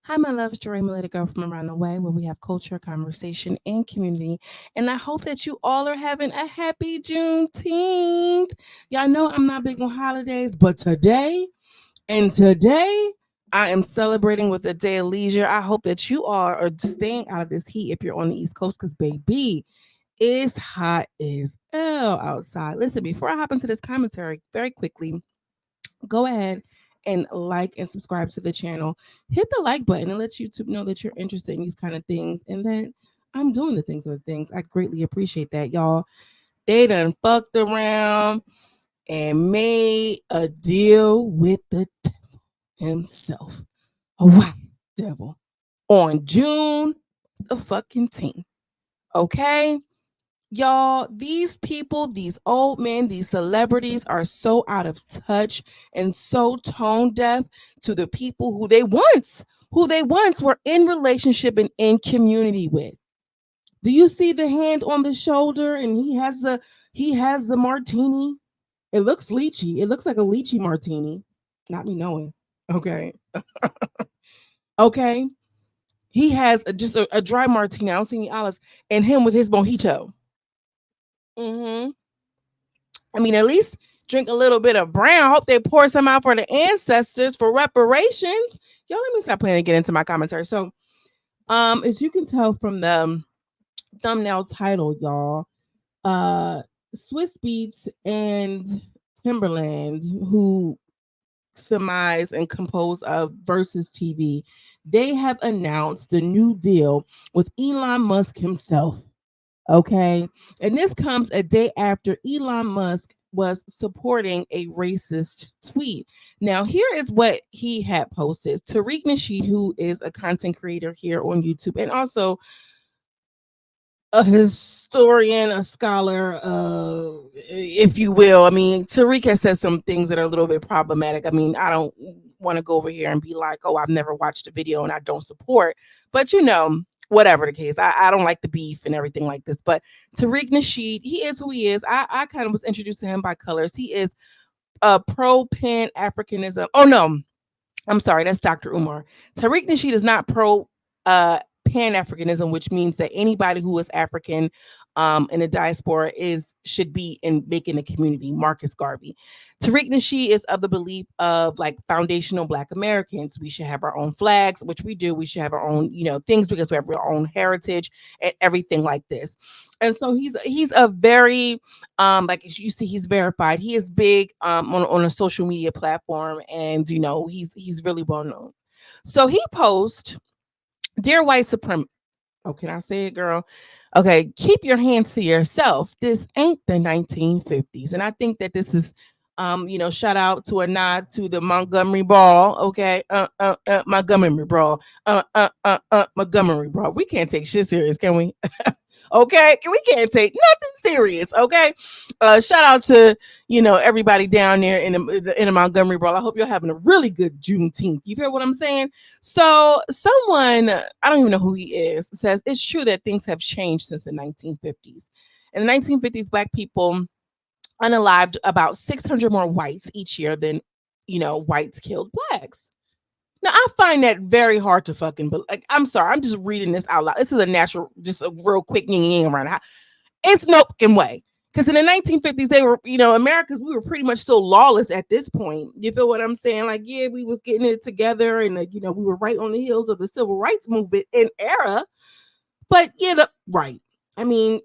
Hi, my love. It's Jeray Maletta Girl from around the way, where we have culture, conversation, and community. And I hope that you all are having a happy Juneteenth. Y'all know I'm not big on holidays, but today, I am celebrating with a day of leisure. I hope that you all are staying out of this heat if you're on the East Coast, because baby, it's hot as hell outside. Listen, before I hop into this commentary, very quickly, go ahead and like and subscribe to the channel. Hit the like button and let YouTube know that you're interested in these kind of things and that I'm doing the things with things. I greatly appreciate that, y'all. They done fucked around and made a deal with the devil himself, a white devil, on June the fucking 10th. Okay? Y'all, these people, these old men, these celebrities are so out of touch and so tone deaf to the people who they once were in relationship and in community with. Do you see the hand on the shoulder and he has the martini? It looks lychee. It looks like a lychee martini. Not me knowing. Okay. Okay. He has just a dry martini. I don't see any olives. And him with his mojito. Mm-hmm. I mean, at least drink a little bit of brown. Hope they pour some out for the ancestors for reparations. Y'all, let me stop playing and get into my commentary. So, as you can tell from the thumbnail title, y'all, Swiss Beats and Timbaland, who surmise and compose of Verzuz TV, they have announced the new deal with Elon Musk himself. Okay. And this comes a day after Elon Musk was supporting a racist tweet. Now, here is what he had posted. Tariq Nasheed, who is a content creator here on YouTube and also a historian, a scholar, if you will. I mean, Tariq has said some things that are a little bit problematic. I mean, I don't want to go over here and be like, oh, I've never watched a video and I don't support. But whatever the case, I don't like the beef and everything like this. But Tariq Nasheed, he is who he is. I kind of was introduced to him by colors. He is a pro Pan Africanism. Oh no, I'm sorry, that's Dr. Umar. Tariq Nasheed is not pro Pan Africanism, which means that anybody who is African in the diaspora should be in making a community. Marcus Garvey. Tariq Nasheed is of the belief of like foundational Black Americans. We should have our own flags, which we do. We should have our own, things because we have our own heritage and everything like this. And so he's a very like you see, he's verified. He is big on a social media platform, and he's really well known. So he posts, "Dear white supremacy." Oh, can I say it, girl? Okay, keep your hands to yourself. This ain't the 1950s. And I think that this is, shout out to a nod to the Montgomery Brawl. Okay, Montgomery Brawl. Montgomery Brawl. We can't take shit serious, can we? Okay, we can't take nothing serious. Okay, shout out to everybody down there in the Montgomery Brawl. I hope you're having a really good Juneteenth. You hear what I'm saying? So someone, I don't even know who he is, says it's true that things have changed since the 1950s. In the 1950s, Black people unalived about 600 more whites each year than whites killed Blacks. Now I find that very hard to fucking, but like, I'm sorry, I'm just reading this out loud. This is a natural, just a real quick yin yang around. It's no fucking way. Because in the 1950s, they were, Americans, we were pretty much still lawless at this point. You feel what I'm saying? Like, yeah, we was getting it together, and we were right on the heels of the civil rights movement and era. But right. I mean,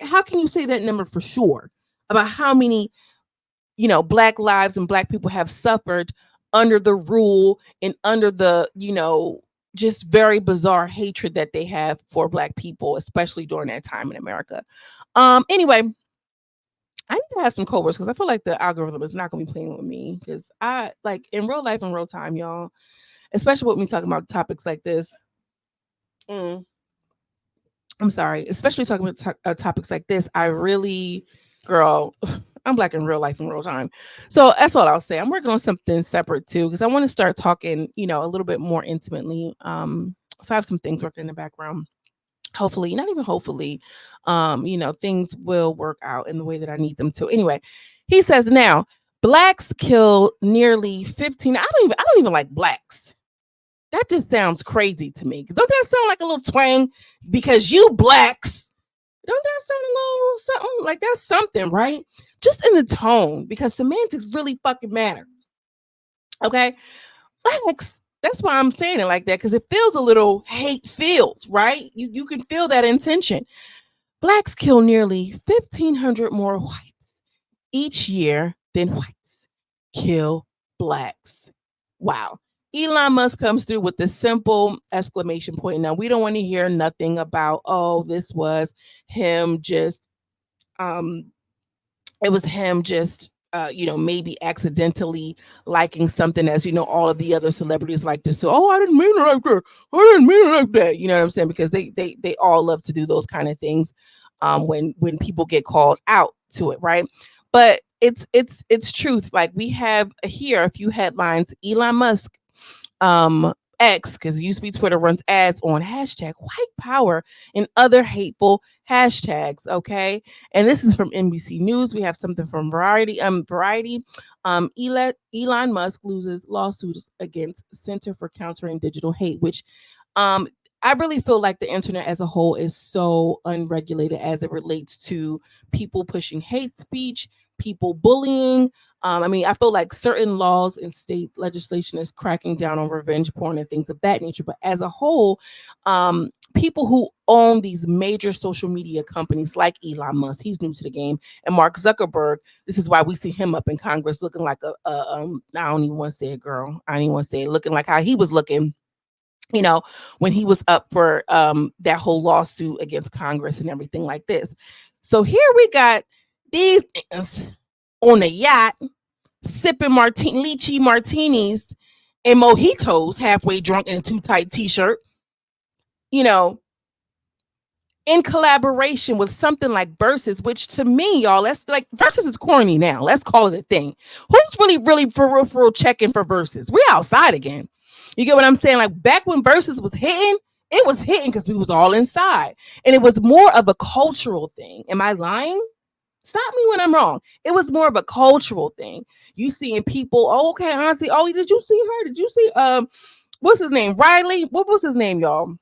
how can you say that number for sure about how many Black lives and Black people have suffered under the rule and under the, just very bizarre hatred that they have for Black people, especially during that time in America. Anyway, I need to have some coworkers because I feel like the algorithm is not going to be playing with me because I like in real life, in real time, y'all, especially with me talking about topics like this. Mm, I'm sorry, especially talking about topics like this. I really, girl, I'm Black in real life in real time. So that's all I'll say. I'm working on something separate too because I want to start talking, a little bit more intimately. So I have some things working in the background. Hopefully, not even hopefully, things will work out in the way that I need them to. Anyway, he says now Blacks kill nearly 15. I don't even like Blacks. That just sounds crazy to me. Don't that sound like a little twang? Because you blacks, don't that sound a little something? Like that's something, right? Just in the tone, because semantics really fucking matter. Okay. Blacks, that's why I'm saying it like that, because it feels a little hate filled, right? You can feel that intention. Blacks kill nearly 1,500 more whites each year than whites kill blacks. Wow. Elon Musk comes through with this simple exclamation point. Now, we don't want to hear nothing about, oh, this was him just, it was him just, maybe accidentally liking something, as all of the other celebrities like to say, oh, I didn't mean it like that. I didn't mean it like that. You know what I'm saying? Because they all love to do those kind of things when people get called out to it, right? But it's truth. Like, we have here a few headlines. Elon Musk, X, because it used to be Twitter, runs ads on hashtag white power and other hateful hashtags. Okay. And this is from NBC News. We have something from Variety. Elon Musk loses lawsuits against Center for Countering Digital Hate, which I really feel like the internet as a whole is so unregulated as it relates to people pushing hate speech, people bullying. I feel like certain laws and state legislation is cracking down on revenge porn and things of that nature. But as a whole, people who own these major social media companies like Elon Musk, he's new to the game, and Mark Zuckerberg, this is why we see him up in Congress looking like I don't even want to say it, girl. I don't even want to say it, looking like how he was looking, when he was up for that whole lawsuit against Congress and everything like this. So here we got these on a yacht sipping lychee martinis and mojitos, halfway drunk in a too tight t-shirt, in collaboration with something like Verzuz, which to me, y'all, that's like, Verzuz is corny now. Let's call it a thing. Who's really for real checking for Verzuz? We're outside again. You get what I'm saying? Like, back when Verzuz was hitting, it was hitting because we was all inside. And it was more of a cultural thing. Am I lying? Stop me when I'm wrong. It was more of a cultural thing. You seeing people, oh, okay, honestly, oh, did you see her? Did you see what's his name? Riley? What was his name, y'all?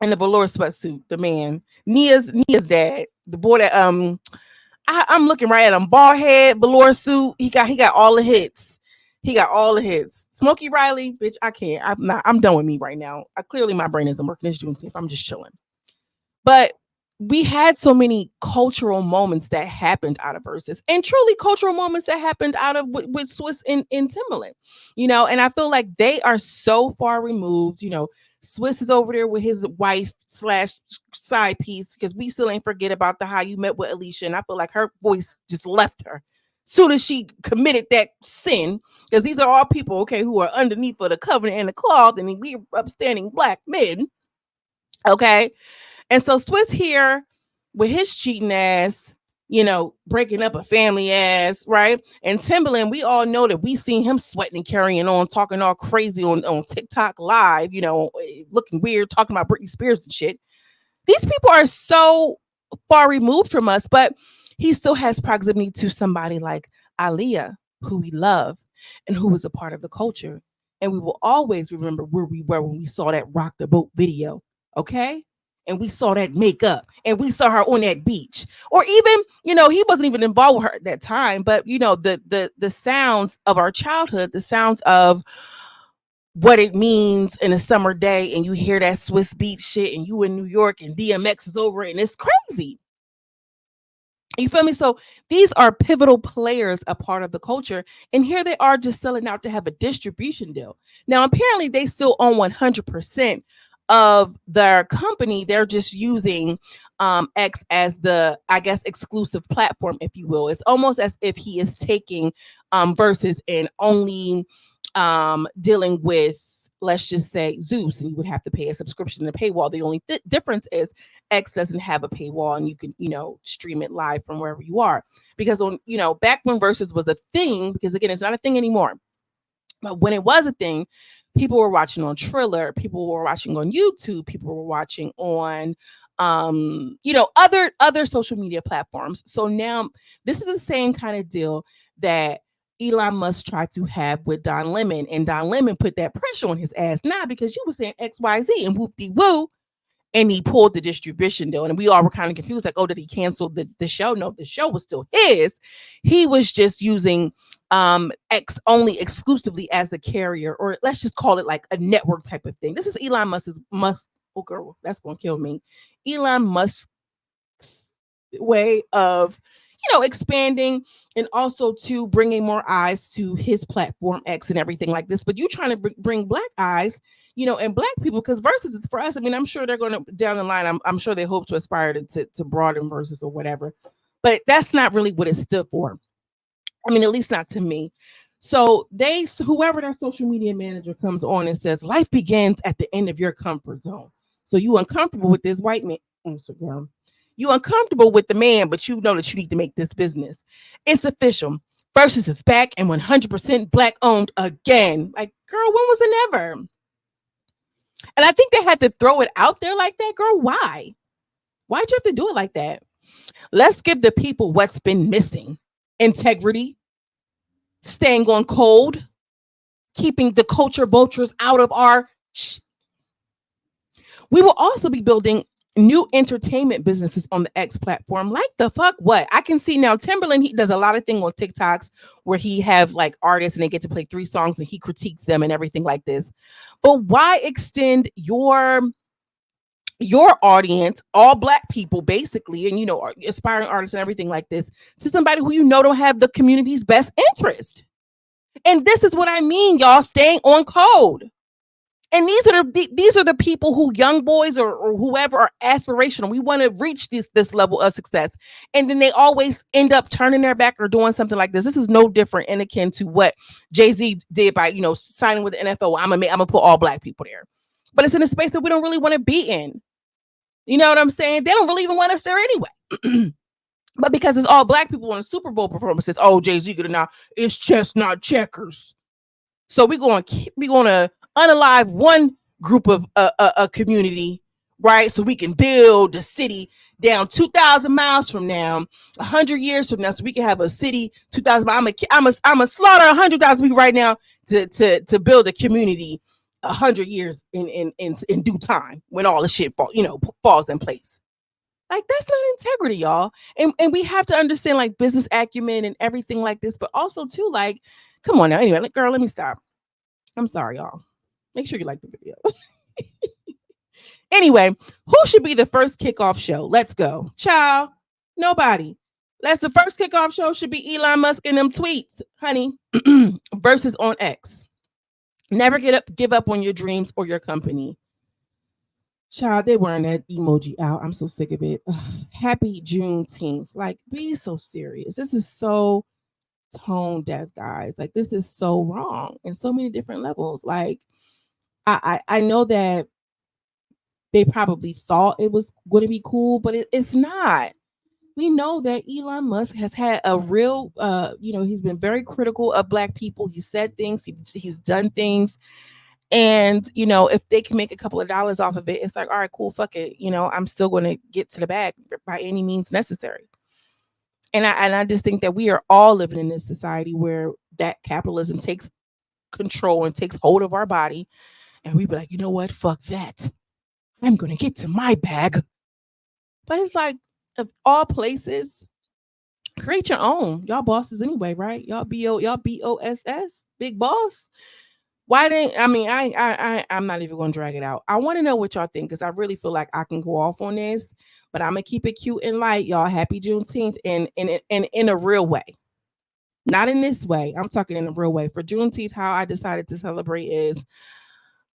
In the velour sweatsuit, the man. Nia's dad. The boy that I'm looking right at him. Bald head, velour suit. He got all the hits. He got all the hits. Smokey Riley, bitch, I can't. I'm done with me right now. Clearly my brain isn't working. It's Juneteenth. I'm just chilling. But we had so many cultural moments that happened out of Verzuz, and truly cultural moments that happened out of with Swizz in Timbaland, and I feel like they are so far removed. Swizz is over there with his wife / side piece, because we still ain't forget about the How You Met with Alicia, and I feel like her voice just left her soon as she committed that sin, because these are all people, okay, who are underneath of the covenant and the cloth, and we upstanding black men, okay. And so Swizz here with his cheating ass, breaking up a family ass, right? And Timbaland, we all know that we seen him sweating and carrying on, talking all crazy on TikTok live, looking weird, talking about Britney Spears and shit. These people are so far removed from us, but he still has proximity to somebody like Aaliyah, who we love and who was a part of the culture. And we will always remember where we were when we saw that Rock the Boat video, okay? And we saw that makeup and we saw her on that beach. Or even, he wasn't even involved with her at that time, but the sounds of our childhood, the sounds of what it means in a summer day, and you hear that Swiss beat shit, and you in New York and DMX is over it, and it's crazy. You feel me? So these are pivotal players, a part of the culture. And here they are just selling out to have a distribution deal. Now, apparently they still own 100% of their company. They're just using X as the, I guess, exclusive platform, if you will. It's almost as if he is taking Verzuz and only dealing with, let's just say, Zeus, and you would have to pay a subscription and a paywall. The only difference is X doesn't have a paywall, and you can, stream it live from wherever you are. Because on, back when Verzuz was a thing, because again, it's not a thing anymore, but when it was a thing, people were watching on Triller, people were watching on YouTube, people were watching on other social media platforms. So now this is the same kind of deal that Elon Musk tried to have with Don Lemon, and Don Lemon put that pressure on his ass. Nah, because you were saying XYZ and whoop de woo, and he pulled the distribution deal. And we all were kind of confused, like, oh, did he cancel the show? No, the show was still his. He was just using X only exclusively as a carrier, or let's just call it like a network type of thing. This is Elon Musk. Oh, girl, that's gonna kill me. Elon Musk's way of expanding, and also to bringing more eyes to his platform X and everything like this. But you trying to bring black eyes, and black people, because Verzuz is for us. I mean, I'm sure they're going to down the line. I'm sure they hope to aspire to broaden Verzuz or whatever, but that's not really what it stood for. I mean, at least not to me. So whoever that social media manager comes on and says, life begins at the end of your comfort zone. So you uncomfortable with this white man Instagram. You uncomfortable with the man, but you know that you need to make this business. It's official. Verzuz is back and 100% black owned again. Like, girl, when was the never? And I think they had to throw it out there like that, girl. Why? Why'd you have to do it like that? Let's give the people what's been missing. Integrity, staying on code, keeping the culture vultures out of our We will also be building new entertainment businesses on the X platform. Like the fuck what? I can see now Timbaland, he does a lot of things on TikToks where he have like artists and they get to play 3 songs and he critiques them and everything like this. But why extend your audience, all black people basically, and aspiring artists and everything like this, to somebody who don't have the community's best interest? And this is what I mean, y'all, staying on code. And these are the people who, young boys or whoever, are aspirational. We want to reach this level of success, and then they always end up turning their back or doing something like this. This is no different and akin to what Jay-Z did by signing with the NFL. I'm gonna put all black people there, but it's in a space that we don't really want to be in. You know what I'm saying? They don't really even want us there anyway. But because it's all black people on the Super Bowl performances, oh, Jay-Z good enough. It's chestnut checkers. So we're going to unalive one group of a community, right? So we can build a city down 2,000 miles from now, 100 years from now, so we can have a city 2,000 miles. I'm a slaughter 100,000 people right now to build a community 100 years in due time when all the shit falls in place. Like, that's not integrity, y'all. And we have to understand like business acumen and everything like this, but also too, like, come on now. Anyway, girl, let me stop. I'm sorry, y'all. Make sure you like the video. Anyway, who should be the first kickoff show? Let's go. Child, nobody. That's the first kickoff show should be Elon Musk and them tweets, honey. Verzuz on X. Never give up on your dreams or your company. Child, they wearing that emoji out. I'm so sick of it. Ugh. Happy Juneteenth. Like, be so serious. This is so tone deaf, guys. Like, this is so wrong in so many different levels. Like, I know that they probably thought it was going to be cool, but it's not. We know that Elon Musk has had a real, he's been very critical of black people. He said things, he's done things. And, if they can make a couple of dollars off of it, it's like, all right, cool, fuck it. I'm still going to get to the bag by any means necessary. And I just think that we are all living in this society where that capitalism takes control and takes hold of our body. And we be like, you know what? Fuck that. I'm going to get to my bag. But it's like, of all places, create your own. Y'all bosses anyway, right? Y'all BOSS, big boss. Why didn't I'm not even going to drag it out. I want to know what y'all think, because I really feel like I can go off on this, but I'm gonna keep it cute and light, y'all. Happy Juneteenth in a real way, not in this way. I'm talking in a real way. For Juneteenth, how I decided to celebrate is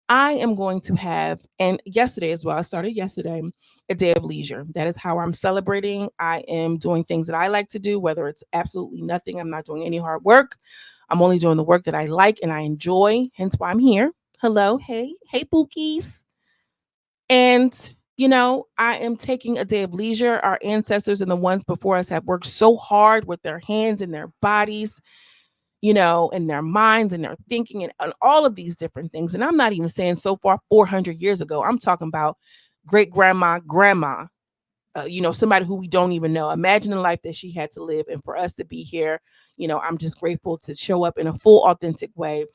I am going to have, and yesterday as well, I started yesterday, a day of leisure. That is how I'm celebrating. I am doing things that I like to do, whether it's absolutely nothing. I'm not doing any hard work. I'm only doing the work that I like and I enjoy, hence why I'm here. Hello, hey Pookies. And, I am taking a day of leisure. Our ancestors and the ones before us have worked so hard with their hands and their bodies, and their minds and their thinking and all of these different things. And I'm not even saying so far 400 years ago. I'm talking about great grandma, somebody who we don't even know. Imagine the life that she had to live. And for us to be here, I'm just grateful to show up in a full, authentic way.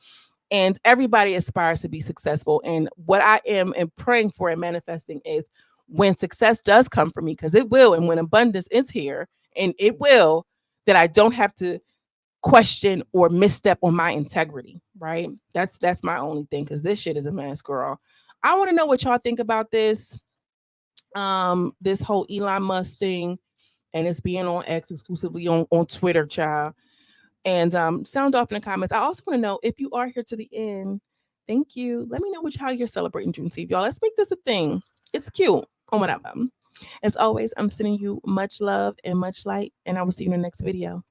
And everybody aspires to be successful. And what I am and praying for and manifesting is when success does come for me, because it will, and when abundance is here, and it will, that I don't have to question or misstep on my integrity, right? That's my only thing, because this shit is a mess, girl. I want to know what y'all think about this whole Elon Musk thing, and it's being on X exclusively on Twitter, child. And sound off in the comments. I also want to know, if you are here to the end, thank you. Let me know how you're celebrating Juneteenth, y'all. Let's make this a thing. It's cute or whatever. As always, I'm sending you much love and much light, and I will see you in the next video. Peace.